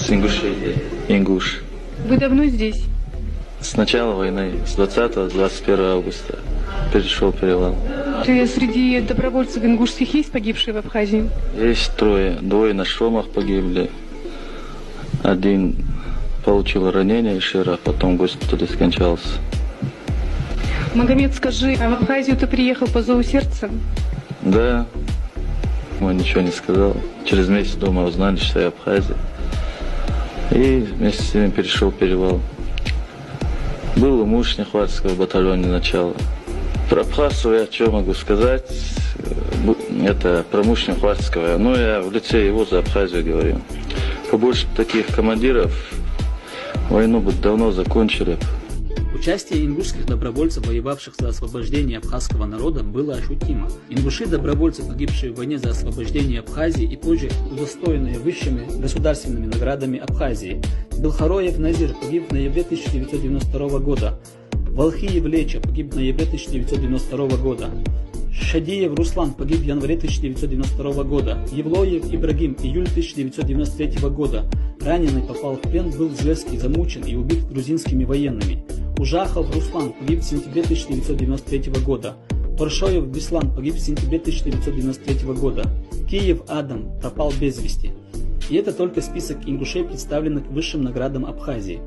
С Ингушетии. Ингуш. Вы давно здесь? С начала войны, с 20-21 августа, перешел перевал. Среди добровольцев ингушских есть погибшие в Абхазии? Есть трое. Двое на Шомах погибли. Один получил ранение еще раз, потом в госпитале скончался. Магомед, скажи, а в Абхазию ты приехал по зову сердца? Да. Он ничего не сказал. Через месяц дома узнали, что я Абхазия. И вместе с ними перешел перевал. Был муж Нехватского в батальоне начала. Про Абхазцев я что могу сказать? Это про муж Нехватского. Но я в лице его за Абхазию говорю. Побольше таких командиров войну бы давно закончили. Участие ингушских добровольцев, воевавших за освобождение абхазского народа, было ощутимо. Ингуши-добровольцы, погибшие в войне за освобождение Абхазии и позже удостоенные высшими государственными наградами Абхазии. Белхароев Назир погиб в ноябре 1992 года. Волхиев Леча погиб в ноябре 1992 года. Шадиев Руслан погиб в январе 1992 года. Евлоев Ибрагим июль 1993 года. Раненый попал в плен, был зверски замучен и убит грузинскими военными. Ужахов Руслан погиб в сентябре 1993 года. Торшоев Беслан погиб в сентябре 1993 года. Киев Адам пропал без вести. И это только список ингушей, представленных высшим наградам Абхазии.